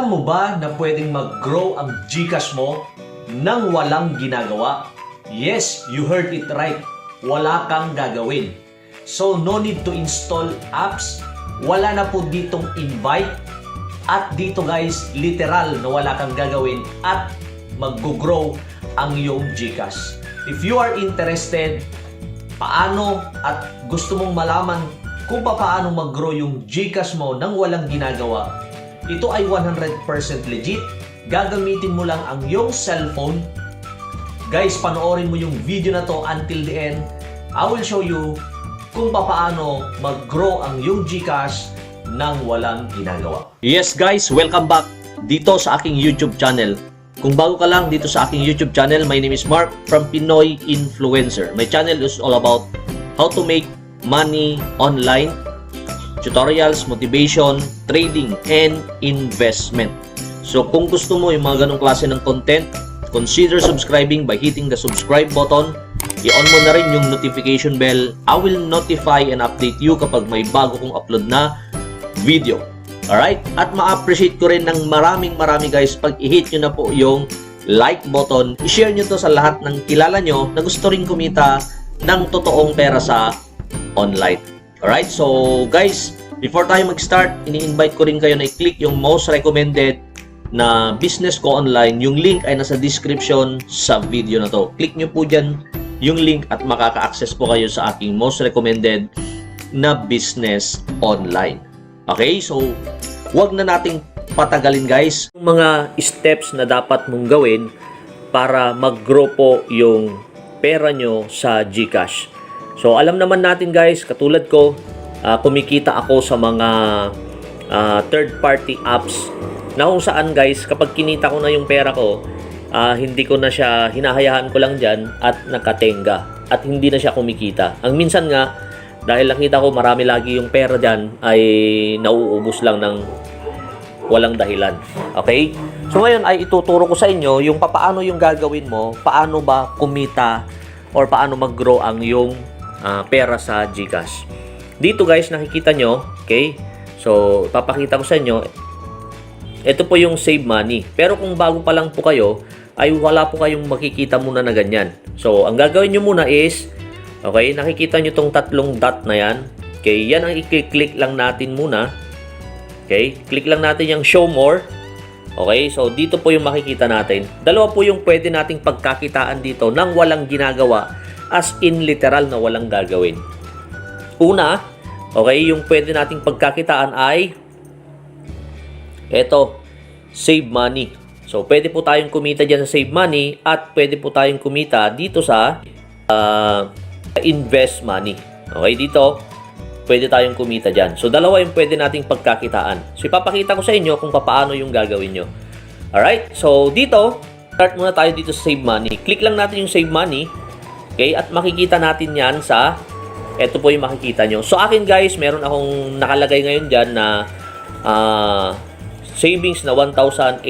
Alam mo ba na pwedeng mag-grow ang GCash mo nang walang ginagawa? Yes, you heard it right. Wala kang gagawin. So, no need to install apps. Wala na po ditong invite. At dito guys, literal na wala kang gagawin at mag-grow ang iyong GCash. If you are interested, paano at gusto mong malaman kung paano mag-grow yung GCash mo nang walang ginagawa, ito ay 100% legit. Gagamitin mo lang ang iyong cellphone. Guys, panoorin mo yung video na to until the end. I will show you kung paano mag-grow ang iyong GCash nang walang ginagawa. Yes guys, welcome back dito sa aking YouTube channel. Kung bago ka lang dito sa aking YouTube channel, my name is Mark from Pinoy Influencer. My channel is all about how to make money online, tutorials, motivation, trading, and investment. So kung gusto mo yung mga ganong klase ng content, consider subscribing by hitting the subscribe button. I-on mo na rin yung notification bell. I will notify and update you kapag may bago kong upload na video. Alright? At ma-appreciate ko rin ng maraming guys pag i-hit nyo na po yung like button. I-share nyo to sa lahat ng kilala nyo na gusto rin kumita ng totoong pera sa online. Alright? So guys, before tayo mag-start, ini-invite ko rin kayo na i-click yung most recommended na business ko online. Yung link ay nasa description sa video na to. Click nyo po dyan yung link at makaka-access po kayo sa aking most recommended na business online. Okay? So, wag na nating patagalin guys. Yung mga steps na dapat mong gawin para mag-grow po yung pera nyo sa GCash. So, alam naman natin guys, katulad ko, kumikita ako sa mga third-party apps na kung saan guys, kapag kinita ko na yung pera ko, hindi ko na siya, hinahayaan ko lang dyan at nakatenga at hindi na siya kumikita. Ang minsan nga, dahil nakita ko marami lagi yung pera dyan, ay nauubos lang ng walang dahilan. Okay? So ngayon ay ituturo ko sa inyo yung paano yung gagawin mo, paano ba kumita or paano mag-grow ang yung pera sa GCash. Dito guys, nakikita nyo, okay? So, papakita ko sa inyo, ito po yung save money. Pero kung bago pa lang po kayo, ay wala po kayong makikita muna na ganyan. So, ang gagawin nyo muna is, okay, nakikita nyo tong tatlong dot na yan. Okay, yan ang i-click lang natin muna. Okay, click lang natin yung show more. Okay, so dito po yung makikita natin. Dalawa po yung pwede nating pagkakitaan dito nang walang ginagawa, as in literal na walang gagawin. Una, okay, yung pwede nating pagkakitaan ay eto, save money. So, pwede po tayong kumita dyan sa save money at pwede po tayong kumita dito sa invest money. Okay, dito, pwede tayong kumita dyan. So, dalawa yung pwede nating pagkakitaan. So, ipapakita ko sa inyo kung paano yung gagawin nyo. Alright, so dito, start muna tayo dito sa save money. Click lang natin yung save money. Okay, at makikita natin yan sa, eto po yung makikita nyo. So, akin guys, meron akong nakalagay ngayon dyan na savings na 1,857.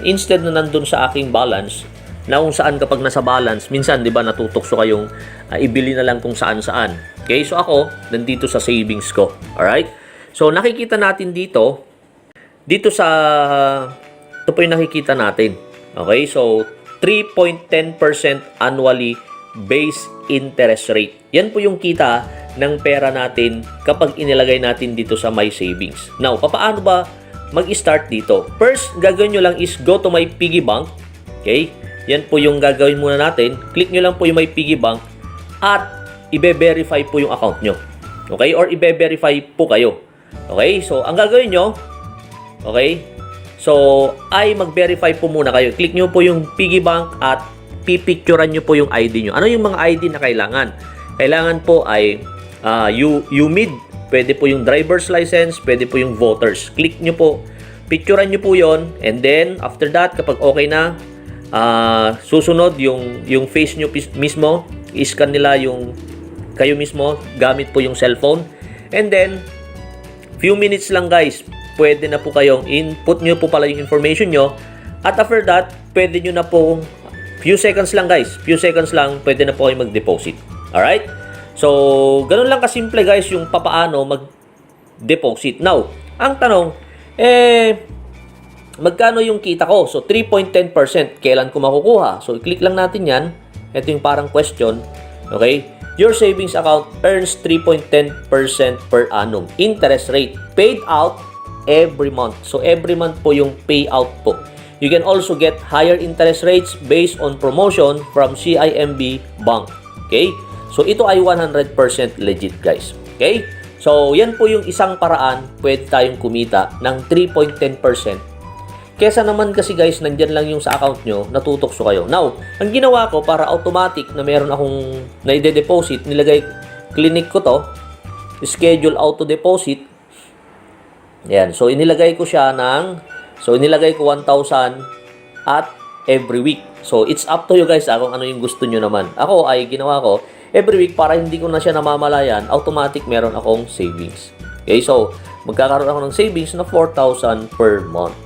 Instead na nandun sa aking balance, na kung saan kapag nasa balance, minsan, di ba, natutokso kayong ibili na lang kung saan-saan. Okay, so ako, nandito sa savings ko. Alright? So, nakikita natin dito sa, ito po yung nakikita natin. Okay, so, 3.10% annually base interest rate. Yan po yung kita ng pera natin kapag inilagay natin dito sa my savings. Now, paano ba mag-start dito? First, gagawin nyo lang is go to my piggy bank. Okay? Yan po yung gagawin muna natin. Click nyo lang po yung my piggy bank at i-verify po yung account nyo. Okay? Or i-verify po kayo. Okay? So, ang gagawin nyo, okay? So, ay mag-verify po muna kayo. Click nyo po yung piggy bank at pipicturean nyo po yung ID nyo. Ano yung mga ID na kailangan? Kailangan po ay UMID, pwede po yung driver's license, pwede po yung voters. Click nyo po, picturean nyo po yon, and then after that, kapag okay na, susunod yung face nyo mismo, i-scan nila yung kayo mismo gamit po yung cellphone, and then few minutes lang guys, pwede na po kayong input nyo po pala yung information nyo, at after that, pwede nyo na po few seconds lang guys, pwede na po kayo mag-deposit. Alright? So, ganun lang kasimple guys yung papaano mag-deposit. Now, ang tanong, magkano yung kita ko? So, 3.10%. Kailan ko makukuha? So, i-click lang natin yan. Ito yung parang question. Okay? Your savings account earns 3.10% per annum. Interest rate. Paid out every month. So, every month po yung payout po. You can also get higher interest rates based on promotion from CIMB Bank. Okay? So, ito ay 100% legit, guys. Okay? So, yan po yung isang paraan pwede tayong kumita ng 3.10%. Kesa naman kasi, guys, nandyan lang yung sa account nyo, natutokso kayo. Now, ang ginawa ko para automatic na meron akong na-deposit, clinic ko to, schedule auto deposit. Yan. So, inilagay ko 1,000 at every week. So, it's up to you guys kung ano yung gusto nyo naman. Ako ay ginawa ko every week para hindi ko na siya namamalayan, automatic meron akong savings. Okay, so, magkakaroon ako ng savings na 4,000 per month.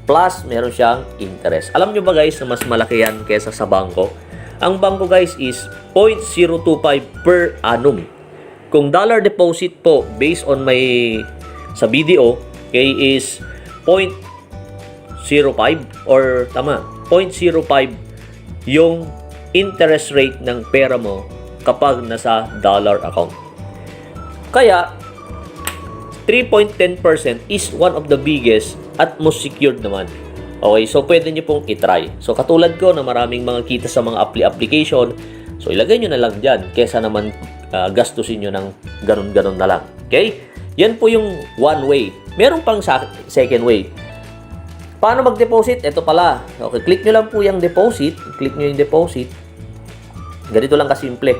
Plus, meron siyang interest. Alam nyo ba guys na mas malaki yan kesa sa bangko? Ang bangko guys is 0.025 per annum. Kung dollar deposit po based on sa BDO, okay, is 0.05 or 0.05 yung interest rate ng pera mo kapag nasa dollar account. Kaya 3.10% is one of the biggest at most secured naman. Okay, so pwede nyo pong itry. So katulad ko na maraming mga kita sa mga application, so ilagay nyo na lang dyan kesa naman gastusin nyo ng ganun-ganun na lang. Okay? Yan po yung one way. Meron pang second way. Paano mag-deposit? Ito pala. Okay, click nyo lang po yung deposit. Click nyo yung deposit. Ganito lang kasimple.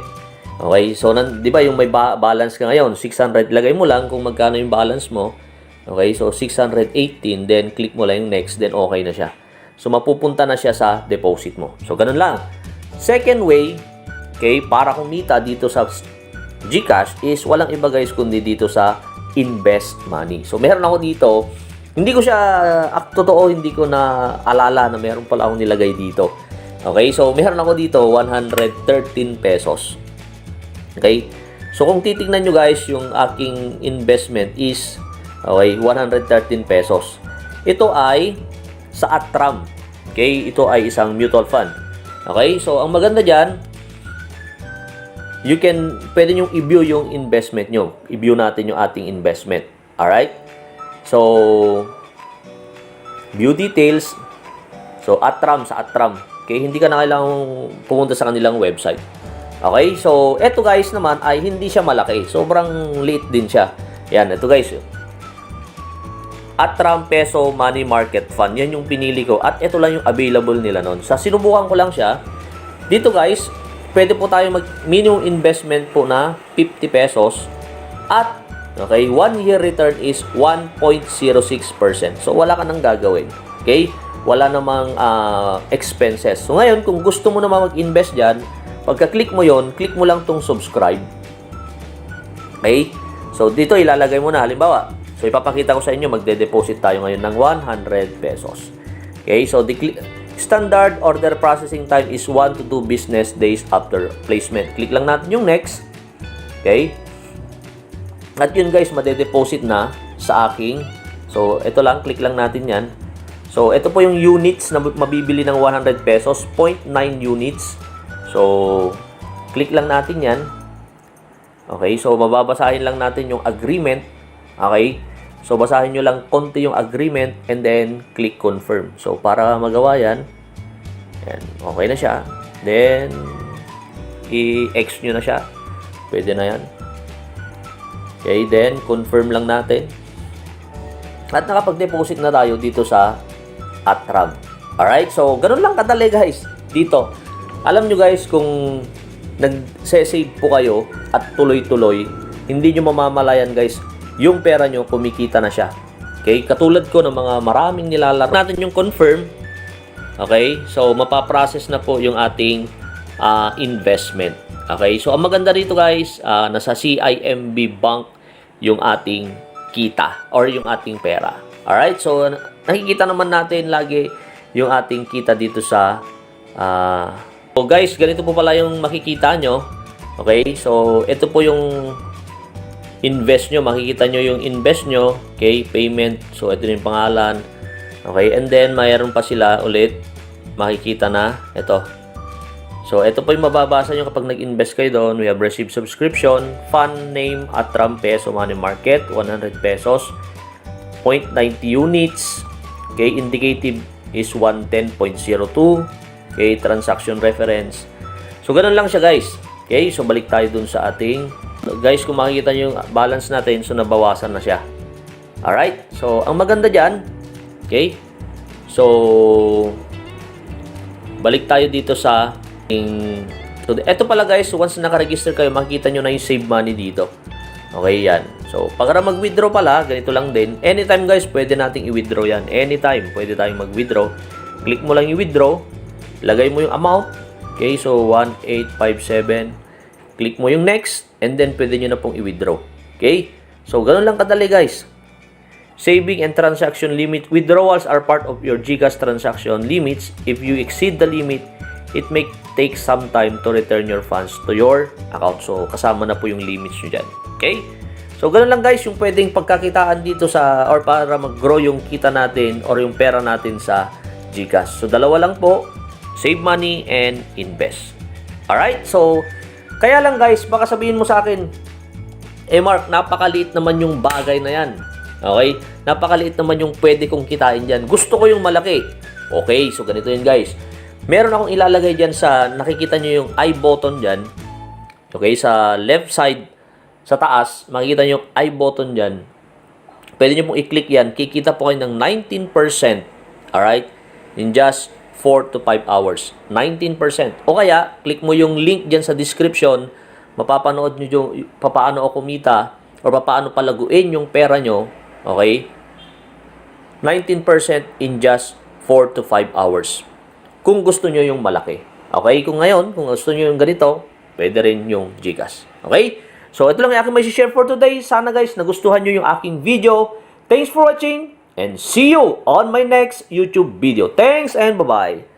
Okay, so di ba yung may balance ka ngayon, 600, lagay mo lang kung magkano yung balance mo. Okay, so 618, then click mo lang yung next, then okay na siya. So mapupunta na siya sa deposit mo. So ganun lang. Second way, okay, para kumita dito sa GCash is walang iba guys kundi dito sa invest money. So meron ako dito, hindi ko siya totoo, hindi ko na alala na meron pala akong nilagay dito. Okay, so meron ako dito 113 pesos. Okay, so kung titingnan nyo guys, yung aking investment is okay, 113 pesos. Ito ay sa Atram. Okay, ito ay isang mutual fund. Okay, so ang maganda dyan, pwede nyo i-view yung investment nyo. I-view natin yung ating investment. Alright? So, view details. So, Atram sa Atram. Okay, hindi ka na kailangang pumunta sa kanilang website. Okay, so, eto guys naman ay hindi siya malaki. Sobrang liit din siya. Yan, eto guys. Atram Peso Money Market Fund. Yan yung pinili ko. At ito lang yung available nila nun. Sa sinubukan ko lang siya. Dito guys, pwede po tayo minimum investment po na 50 pesos. At, okay, 1 year return is 1.06%. So, wala ka nang gagawin. Okay? Wala namang expenses. So, ngayon, kung gusto mo naman mag-invest dyan, pagka-click mo yon, click mo lang tong subscribe. Okay? So, dito ilalagay mo na. Halimbawa, so ipapakita ko sa inyo, magde-deposit tayo ngayon ng 100 pesos. Okay? So, standard order processing time is 1 to 2 business days after placement. Click lang natin yung next. Okay? At yun guys, made-deposit na sa aking. So, ito lang. Click lang natin yan. So, ito po yung units na mabibili ng 100 pesos. 0.9 units. So, click lang natin yan. Okay, so mababasahin lang natin yung agreement. Okay, so basahin nyo lang konti yung agreement and then click confirm. So, para magawa yan, okay na siya. Then, i-X nyo na siya. Pwede na yan. Okay, then, confirm lang natin. At nakapag-deposit na tayo dito sa Atram. Alright, so ganun lang kadali guys. Dito, alam nyo guys, kung nag-save po kayo at tuloy-tuloy, hindi nyo mamamalayan guys, yung pera nyo kumikita na siya. Okay, katulad ko ng mga maraming nilalaro natin yung confirm. Okay, so mapaprocess na po yung ating investment. Okay, so ang maganda dito guys, nasa CIMB Bank yung ating kita or yung ating pera. Alright, so nakikita naman natin lagi yung ating kita dito sa so guys, ganito po pala yung makikita nyo. Okay, so ito po yung invest nyo. Makikita nyo yung invest nyo. Okay, payment. So ito yung pangalan. Okay, and then mayroon pa sila ulit. Makikita na ito. So, ito po yung mababasa nyo kapag nag-invest kayo doon. We have received subscription, fund name, Atram Peso Money Market, 100 pesos, 0.90 units. Okay, indicative is 110.02. Okay, transaction reference. So, ganun lang siya guys. Okay, so balik tayo dun sa ating... Guys, kung makikita nyo yung balance natin, so nabawasan na siya. Alright, so ang maganda dyan, okay, so balik tayo dito sa... So, eto pala guys, once naka-register kayo, makikita nyo na yung save money dito. Okay, yan. So, para mag-withdraw pala, ganito lang din. Anytime guys, pwede nating i-withdraw yan. Anytime, pwede tayong mag-withdraw. Click mo lang yung withdraw. Lagay mo yung amount. Okay, so 1857. Click mo yung next. And then, pwede nyo na pong i-withdraw. Okay? So, ganun lang kadali guys. Saving and transaction limit. Withdrawals are part of your GCash transaction limits. If you exceed the limit, it may take some time to return your funds to your account. So, kasama na po yung limits nyo dyan. Okay? So, ganun lang guys yung pwedeng pagkakitaan dito sa, or para mag-grow yung kita natin or yung pera natin sa GCash. So, dalawa lang po. Save money and invest. Alright? So, kaya lang guys, baka sabihin mo sa akin, Mark, napakaliit naman yung bagay na yan. Okay? Napakaliit naman yung pwede kong kitain dyan. Gusto ko yung malaki. Okay, so ganito yun guys. Meron akong ilalagay dyan sa, nakikita nyo yung I button dyan. Okay, sa left side, sa taas, makikita nyo yung I button dyan. Pwede nyo pong i-click yan. Kikita po kayo ng 19%. Alright? In just 4 to 5 hours. 19%. O kaya, click mo yung link dyan sa description. Mapapanood nyo yung papaano ako kumita or papaano palaguin yung pera nyo. Okay? 19% in just 4 to 5 hours. Kung gusto nyo yung malaki. Okay? Kung ngayon, kung gusto nyo yung ganito, pwede rin yung GCash. Okay? So, ito lang yung aking may share for today. Sana guys, nagustuhan nyo yung aking video. Thanks for watching and see you on my next YouTube video. Thanks and bye-bye.